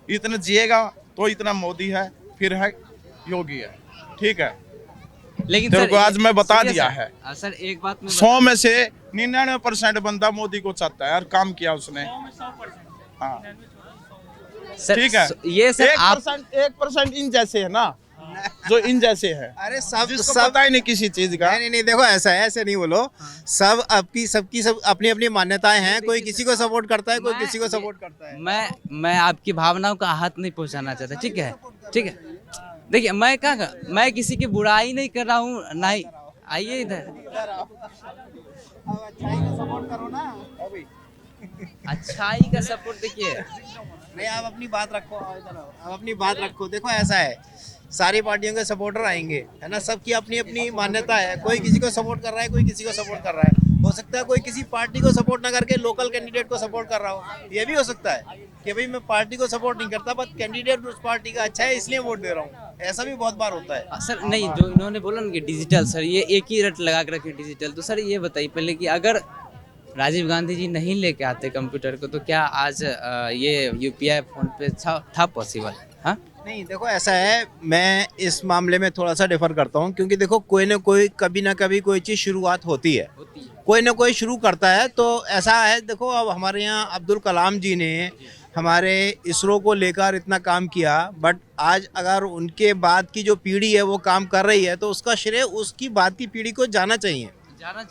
इतना जिएगा तो इतना मोदी है, फिर है योगी है, ठीक है? लेकिन तेरे को आज मैं बता दिया है सर, एक बात में 100 में से 99% बंदा मोदी को चाहता है, और काम किया उसने। हाँ ठीक है, ये सर 1% इन जैसे है ना, जो इन जैसे है। अरे सब पता ही नहीं किसी चीज का। नहीं देखो ऐसा है, ऐसे नहीं बोलो, सब सबकी अपनी अपनी मान्यताएं हैं, कोई किसी को सपोर्ट करता है, कोई किसी को सपोर्ट करता है। मैं आपकी भावनाओं का आहत नहीं पहुंचाना चाहता, ठीक है? ठीक है, देखिए मैं किसी की बुराई नहीं कर रहा हूँ, नहीं। आइए इधर, अच्छाई का सपोर्ट देखिए। नहीं आप अपनी बात रखो, आप अपनी बात रखो। देखो ऐसा है, सारी पार्टियों के सपोर्टर आएंगे, है ना, सबकी अपनी अपनी मान्यता है, कोई किसी को सपोर्ट कर रहा है, कोई किसी को सपोर्ट कर रहा है। हो सकता है कोई किसी पार्टी को सपोर्ट ना करके लोकल कैंडिडेट को सपोर्ट कर रहा हो, ये भी हो सकता है कि भाई मैं पार्टी को सपोर्ट नहीं करता, बट कैंडिडेट उस पार्टी का अच्छा है इसलिए वोट दे रहा हूँ, ऐसा भी बहुत बार होता है। सर नहीं, जो इन्होंने बोला ना कि डिजिटल, सर ये एक ही रट लगा के रखे डिजिटल, तो सर ये बताइए पहले कि अगर राजीव गांधी जी नहीं लेके आते कंप्यूटर को, तो क्या आज ये यूपीआई फोन पे था पॉसिबल? हाँ नहीं देखो ऐसा है, मैं इस मामले में थोड़ा सा डिफर करता हूँ, क्योंकि देखो कोई ना कोई कभी ना कभी कोई चीज़ शुरुआत होती है, कोई ना कोई शुरू करता है। तो ऐसा है, देखो अब हमारे यहाँ अब्दुल कलाम जी ने हमारे इसरो को लेकर इतना काम किया, बट आज अगर उनके बाद की जो पीढ़ी है वो काम कर रही है, तो उसका श्रेय उसकी बाद की पीढ़ी को जाना चाहिए,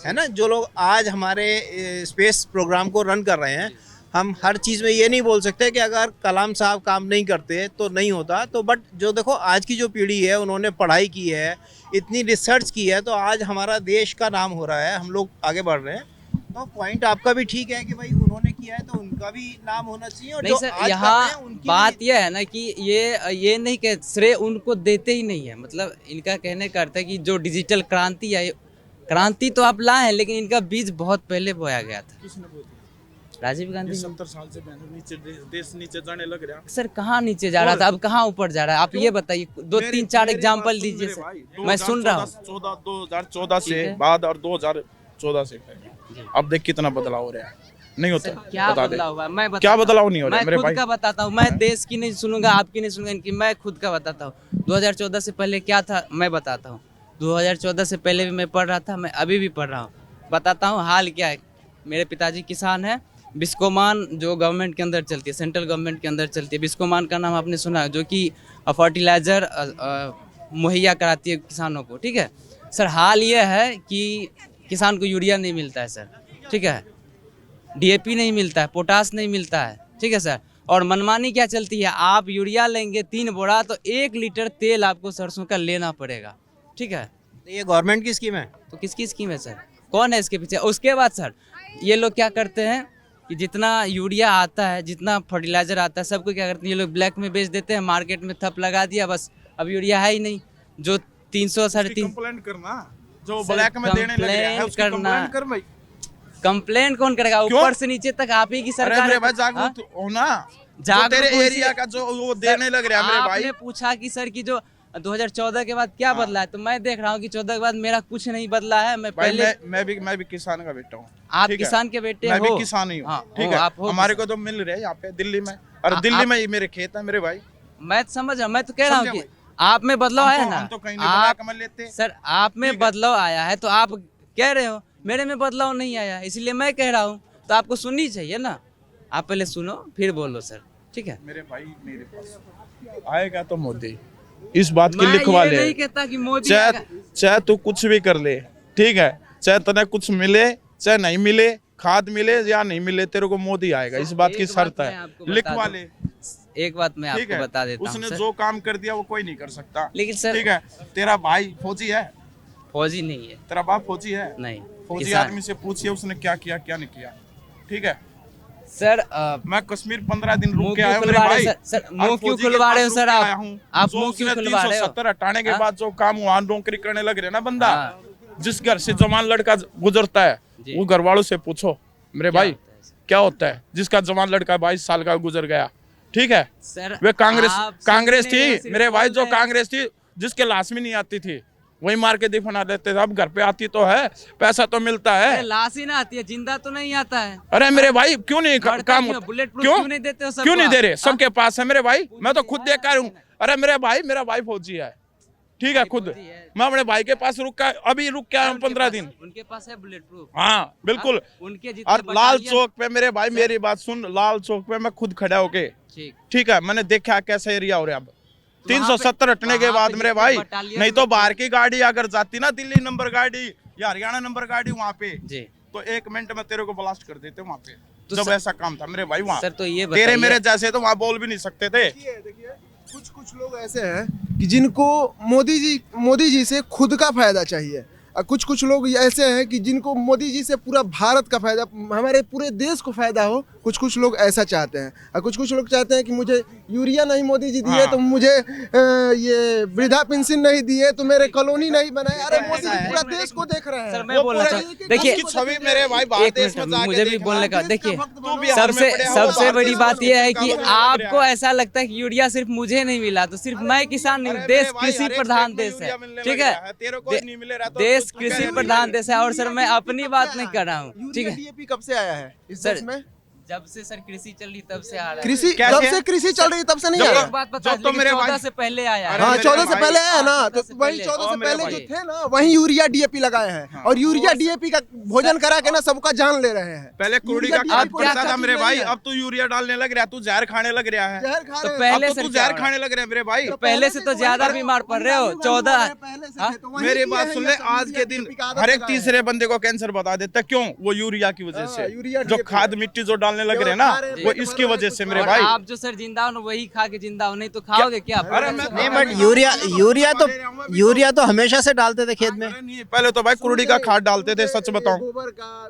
है ना? जो लोग आज हमारे स्पेस प्रोग्राम को रन कर रहे हैं, हम हर चीज़ में ये नहीं बोल सकते कि अगर कलाम साहब काम नहीं करते तो नहीं होता। तो बट जो देखो आज की जो पीढ़ी है, उन्होंने पढ़ाई की है, इतनी रिसर्च की है, तो आज हमारा देश का नाम हो रहा है, हम लोग आगे बढ़ रहे हैं। तो पॉइंट आपका भी ठीक है कि भाई उन्होंने किया है तो उनका भी नाम होना चाहिए। और नहीं जो सर, आज यहाँ बात यह है ना कि ये नहीं कह, श्रेय उनको देते ही नहीं है। मतलब इनका कहने का अर्थ है कि जो डिजिटल क्रांति आई, क्रांति तो आप लाए हैं, लेकिन इनका बीज बहुत पहले बोया गया था। राजीव गांधी 70 साल से नीचे देश नीचे जाने लग रहा। सर कहाँ नीचे जा रहा था, अब कहाँ ऊपर जा रहा है? आप ये बताइए, 2-3-4 एग्जांपल दीजिए सर, मैं सुन रहा हूँ। 2014 से बाद और 2014 से अब देख कितना बदलाव हो रहा है। नहीं होता क्या बदलाव हुआ? मैं क्या बदलाव नहीं हो रहा है मेरे भाई? खुद का बताता हूँ, मैं देश की नहीं सुनूंगा, आपकी नहीं सुनूंगा, इनकी। मैं खुद का बताता हूँ। 2014 से पहले क्या था मैं बताता हूँ। 2014 से पहले भी मैं पढ़ रहा था, मैं अभी भी पढ़ रहा हूँ, बताता हूँ हाल क्या है। मेरे पिताजी किसान हैं। बिस्कोमान जो गवर्नमेंट के अंदर चलती है, सेंट्रल गवर्नमेंट के अंदर चलती है, बिस्कोमान का नाम आपने सुना है, जो कि फर्टिलाइज़र मुहैया कराती है किसानों को, ठीक है सर। हाल ये है कि किसान को यूरिया नहीं मिलता है सर, ठीक है, डीएपी नहीं मिलता है, पोटास नहीं मिलता है, ठीक है सर। और मनमानी क्या चलती है, आप यूरिया लेंगे 3 बोरा तो 1 लीटर तेल आपको सरसों का लेना पड़ेगा, ठीक है। ये गवर्नमेंट की स्कीम है, तो किसकी स्कीम है सर? कौन है इसके पीछे? उसके बाद सर ये लोग क्या करते हैं कि जितना यूरिया आता है, जितना फर्टिलाइजर आता है, सबको क्या करते हैं, ये लोग ब्लैक में बेच देते हैं, मार्केट में थप लगा दिया, बस अब यूरिया है ही नहीं। जो 300-350 कंप्लेंट करना, जो ब्लैक में देने लग रहा है उसकी कंप्लेंट कर भाई। कंप्लेंट कौन करेगा? ऊपर से नीचे तक आप ही की सरकार है। जागरूक हो ना, जो तेरे एरिया का जो वो देने लग रहा है मेरे भाई। आपने पूछा कि सर की जो 2014 के बाद क्या बदला है, तो मैं देख रहा हूँ कि 14 के बाद मेरा कुछ नहीं बदला है। मैं भाई पहले मैं भी किसान का बेटा हूँ। आप किसान के बेटे हो? मैं भी किसान ही हूँ। ठीक है, हमारे को तो मिल रहे हैं यहाँ पे दिल्ली में, और दिल्ली में ही मेरे खेत है मेरे भाई। मैं समझ रहा हूँ, मैं तो कह रहा हूँ कि आप में बदलाव आया ना। हम तो कहीं नहीं बना कमल लेते सर आप में बदलाव आया है तो आप कह रहे हो मेरे में बदलाव नहीं आया, इसलिए मैं कह रहा हूँ तो आपको सुननी चाहिए ना। आप पहले सुनो फिर बोलो सर, ठीक है? मेरे भाई मेरे पास आएगा तो मोदी, इस बात की लिखवा ले। नहीं कहता कि मोदी चाहे तू कुछ भी कर ले, ठीक है, चाहे तने कुछ मिले चाहे नहीं मिले, खाद मिले या नहीं मिले, तेरे को मोदी आएगा, इस बात की शर्त है, लिखवा ले। एक बात मैं आपको बता देता हूँ, उसने जो काम कर दिया वो कोई नहीं कर सकता। लेकिन सर ठीक है, तेरा भाई फौजी है? फौजी नहीं है। तेरा बाप फौजी है? नहीं। फौजी आदमी से पूछिए उसने क्या किया क्या नहीं किया। ठीक है सर, मैं कश्मीर 15 दिन रुक के आया हूं मेरे भाई। सर मुंह क्यों खुलवा रहे हो सर? आप मुंह क्यों खुलवा रहे हो? 370 हटाने के बाद जो काम वहां नौकरी करने लग रहे ना बंदा, जिस घर से जवान लड़का गुजरता है वो घर वालों से पूछो मेरे भाई क्या होता है। जिसका जवान लड़का 22 साल का गुजर गया, ठीक है सर, वे कांग्रेस थी मेरे भाई, जो कांग्रेस थी जिसके लाश में नहीं आती थी वही मार के दफना देते थे। अब घर पे आती तो है, पैसा तो मिलता है। लाश ही ना आती है, जिंदा तो नहीं आता है। अरे मेरे भाई क्यों नहीं काम, बुलेट प्रूफ क्यों नहीं देते हो? क्यों नहीं दे रहे? सबके पास है मेरे भाई, मैं तो खुद देख कर हूँ। अरे मेरे भाई, मेरा भाई फौजी है, ठीक है, खुद मैं अपने भाई के पास अभी रुक के आया हूँ 15 दिन। उनके पास है बुलेट प्रूफ? हाँ बिल्कुल। उनके और लाल चौक पे मेरे भाई मेरी बात सुन, लाल चौक पे मैं खुद खड़ा होके, ठीक है, मैंने देखा कैसा एरिया हो रहा है। अब 370 हटने के बाद मेरे भाई, नहीं तो बाहर की गाड़ी अगर जाती ना, दिल्ली नंबर गाड़ी या हरियाणा नंबर गाड़ी वहाँ पे, तो 1 मिनट में तेरे को ब्लास्ट कर देते वहाँ पे। तो जब ऐसा काम था मेरे भाई वहाँ, तो ये तेरे मेरे जैसे तो वहाँ बोल भी नहीं सकते थे। देखिए कुछ लोग ऐसे हैं कि जिनको मोदी जी से खुद का फायदा चाहिए, और कुछ लोग ऐसे हैं कि जिनको मोदी जी से पूरा भारत का फायदा, हमारे पूरे देश को फायदा हो। कुछ लोग ऐसा चाहते हैं, और कुछ लोग चाहते हैं कि मुझे यूरिया नहीं मोदी जी दिए तो मुझे ये वृद्धा पेंशन नहीं दिए तो मेरे कॉलोनी नहीं बनाए। अरे मोदी जी पूरा देश को देख रहे हैं। सर मैं बोलना चाहता, देखिए छवि मेरे भाई बाहर देश में जाके मुझे भी बोलने का, देखिए सबसे बड़ी बात यह है कि आपको ऐसा लगता है कि यूरिया सिर्फ मुझे नहीं मिला तो सिर्फ मैं किसान नहीं, देश कृषि प्रधान देश है, ठीक है, देश कृषि प्रधान देश है। और सर मैं अपनी बात नहीं कर रहा हूँ, ठीक है। डीएपी कब से आया है इस देश में? जब से सर कृषि चल रही तब से आ रहा है। कृषि जब से कृषि चल रही तब से नहीं आया। एक बात बता, तो मेरे 14 से पहले आया है। हाँ 14 से पहले आया ना, तो वही 14 से पहले जो थे ना वही यूरिया डीएपी लगाए हैं, और यूरिया डीएपी का भोजन करा के ना सबका जान ले रहे हैं। पहले कुड़ी का खाद पड़ता था मेरे भाई, अब तू यूरिया डालने लग रहा है, तू जहर खाने लग रहा है। तो पहले से तू जहर खाने लग रहा है मेरे भाई, पहले से तो ज्यादा बीमार पड़ रहे हो। 14 मेरी बात सुन ले, आज के दिन हर एक तीसरे बंदे को कैंसर बता देता, क्यों? वो यूरिया की वजह से, जो खाद मिट्टी जो डालने लग रहे हैं ना, वो इसकी वजह से मेरे भाई। आप जो सर जिंदा हो वही खा के जिंदा हो, नहीं तो खाओगे क्या? नहीं बट यूरिया तो हमेशा से डालते थे खेत में। पहले तो भाई कुड़ी का खाद डालते थे, सच बताऊं।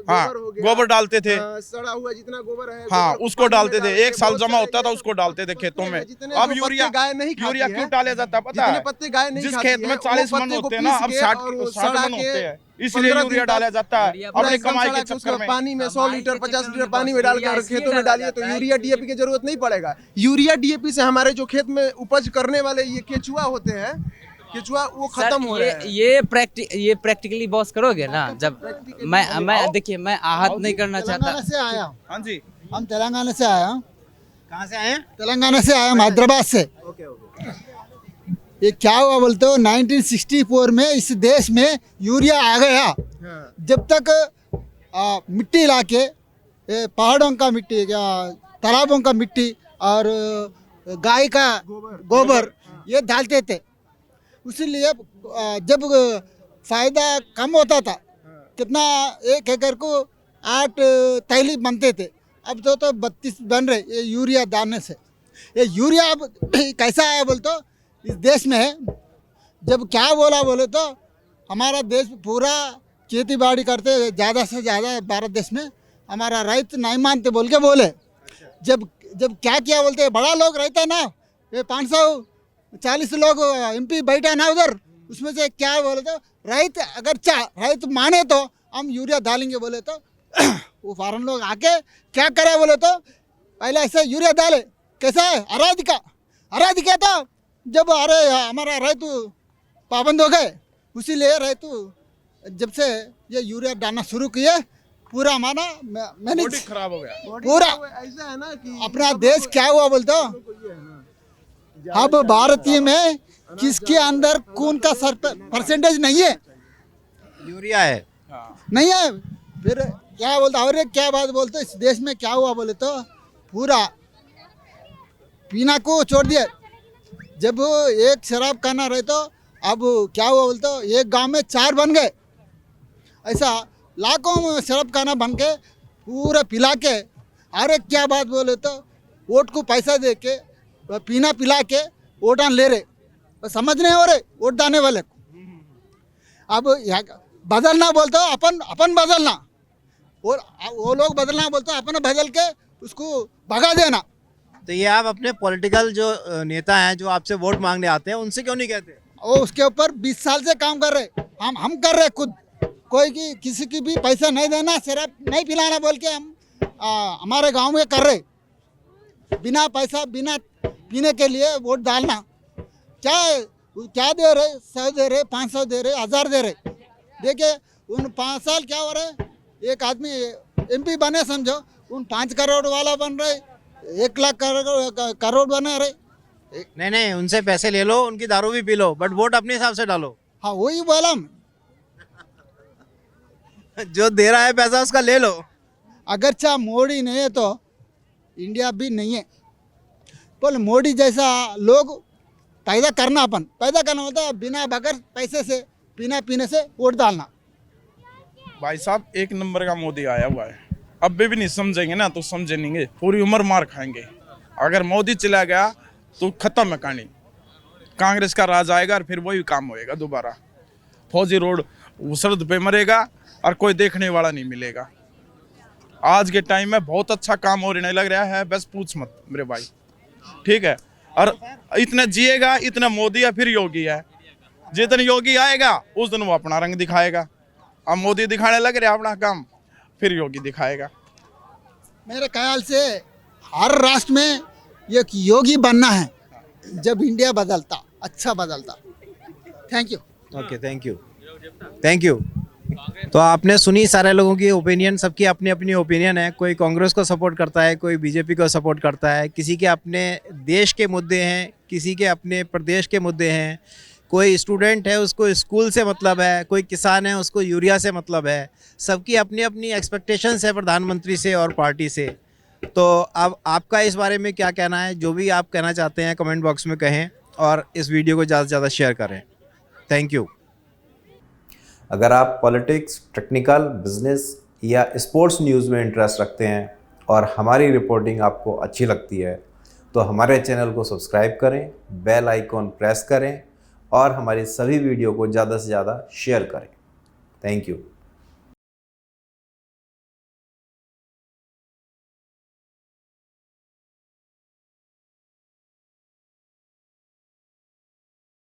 हाँ गोबर डालते थे, सड़ा हुआ जितना गोबर है हाँ उसको डालते थे, 1 साल जमा होता था उसको डालते थे खेतों में। अब यूरिया क्यों डाला जाता पता है? पत्ते गाय नहीं, जिस खेत में 40 मन होते हैं ना, अब 60 मन होते हैं, इसलिए यूरिया डाला जाता है अपनी कमाई के चक्कर में। पानी में 100 लीटर 50 लीटर पानी में डालकर खेतों में डालिए तो यूरिया डीएपी की जरूरत नहीं पड़ेगा। यूरिया डीएपी से हमारे जो खेत में उपज करने वाले ये केचुआ होते हैं, केचुआ वो खत्म हो रहे हैं। ये प्रैक्टिकली बॉस करोगे ना? जब मैं देखिए मैं आहत नहीं करना चाहता। से आया। हाँ जी, हम तेलंगाना से आया। कहाँ से आए? तेलंगाना से आया, हैदराबाद से। ये क्या हुआ बोलते हो, 1964 में इस देश में यूरिया आ गया। जब तक मिट्टी लाके, पहाड़ों का मिट्टी, तालाबों का मिट्टी और गाय का गोबर ये डालते थे। इसीलिए जब फायदा कम होता था, कितना 1 एकड़ को 8 थैली बनते थे, अब तो 32 बन रहे ये यूरिया डालने से। ये यूरिया अब कैसा आया बोल तो इस देश में है। जब क्या बोले तो हमारा देश पूरा खेती बाड़ी करते ज़्यादा से ज़्यादा भारत देश में, हमारा राइत नहीं मानते बोल के बोले। जब क्या किया बोलते, बड़ा लोग रहता ना, ये 540 लोग MP बैठा ना उधर, उसमें से क्या बोले तो राइत अगर राइत माने तो हम यूरिया डालेंगे बोले तो वो फॉरेन लोग आके क्या करे बोले तो पहले ऐसे यूरिया डाले, कैसा है अराधिका तो जब अरे हमारा रैतु पाबंद हो गए, उसीलिए रैतु जब से ये यूरिया डालना शुरू किए पूरा हमारा मैंने बॉडी खराब हो गया। पूरा ऐसा है ना कि अपना देश क्या हुआ बोलते हो, अब भारतीय में किसके अंदर खून का परसेंटेज नहीं है, यूरिया है। नहीं है। फिर क्या बोलते और एक क्या बात बोलते इस देश में क्या हुआ बोले तो पूरा पीना को छोड़ दिया। जब एक शराब खाना रहे तो अब क्या हुआ बोलते तो एक गांव में 4 बन गए, ऐसा लाखों शराब खाना बन के पूरा पिला के। और एक क्या बात बोले तो वोट को पैसा दे के पीना पिला के वोट ले रहे, समझ नहीं हो रहे वोट दाने वाले को। अब बदलना बोलते हो अपन बदलना, और वो लोग बदलना बोलते हो अपन बदल के उसको भगा देना। तो ये आप अपने पॉलिटिकल जो नेता हैं जो आपसे वोट मांगने आते हैं उनसे क्यों नहीं कहते? वो उसके ऊपर 20 साल से काम कर रहे, हम कर रहे खुद। कोई की किसी की भी पैसा नहीं देना, शराब नहीं पिलाना बोल के हम हमारे गांव में कर रहे। बिना पैसा बिना पीने के लिए वोट डालना क्या दे रहे, 100 दे रहे, 500 दे रहे, 1000 दे रहे। देखिए उन 5 साल क्या हो रहे, एक आदमी MP बने समझो, उन 5 करोड़ वाला बन रहे, 1 लाख करोड़ बने रहे। नहीं उनसे पैसे ले लो, उनकी दारू भी पी लो, बट वोट अपने हिसाब से डालो। हाँ वही बोला जो दे रहा है पैसा उसका ले लो। अगर चाह मोदी नहीं है तो इंडिया भी नहीं है। पर मोदी जैसा लोग पैदा करना होता है, बिना बगैर पैसे से बिना पीने से वोट डालना। भाई साहब 1 नंबर का मोदी आया हुआ है, अब भी नहीं समझेंगे ना तो समझे नहीं, पूरी उम्र मार खाएंगे। अगर मोदी चला गया तो खत्म है कहानी, कांग्रेस का राज आएगा और फिर वही काम होएगा दोबारा। फौजी रोड सरहद पे मरेगा और कोई देखने वाला नहीं मिलेगा। आज के टाइम में बहुत अच्छा काम हो रहा लग रहा है, बस पूछ मत मेरे भाई, ठीक है। और इतना जिएगा इतना मोदी है, फिर योगी है। जितने योगी आएगा उस दिन वो अपना रंग दिखाएगा। अब मोदी दिखाने लग रहा अपना काम, फिर योगी दिखाएगा। मेरे ख्याल से हर राष्ट्र में एक योगी बनना है, जब इंडिया बदलता अच्छा बदलता। Thank you. Okay thank you. तो आपने सुनी सारे लोगों की ओपिनियन, सबकी अपनी अपनी ओपिनियन है। कोई कांग्रेस को सपोर्ट करता है, कोई बीजेपी को सपोर्ट करता है, किसी के अपने देश के मुद्दे हैं, किसी के अपने प्रदेश के मुद्दे हैं। कोई स्टूडेंट है उसको स्कूल से मतलब है, कोई किसान है उसको यूरिया से मतलब है। सबकी अपनी अपनी एक्सपेक्टेशंस है प्रधानमंत्री से और पार्टी से। तो अब आपका इस बारे में क्या कहना है, जो भी आप कहना चाहते हैं कमेंट बॉक्स में कहें और इस वीडियो को ज़्यादा से ज़्यादा शेयर करें। Thank you. अगर आप पॉलिटिक्स, टेक्निकल, बिजनेस या स्पोर्ट्स न्यूज़ में इंटरेस्ट रखते हैं और हमारी रिपोर्टिंग आपको अच्छी लगती है तो हमारे चैनल को सब्सक्राइब करें, बेल आइकॉन प्रेस करें और हमारी सभी वीडियो को ज़्यादा से ज़्यादा शेयर करें। Thank you.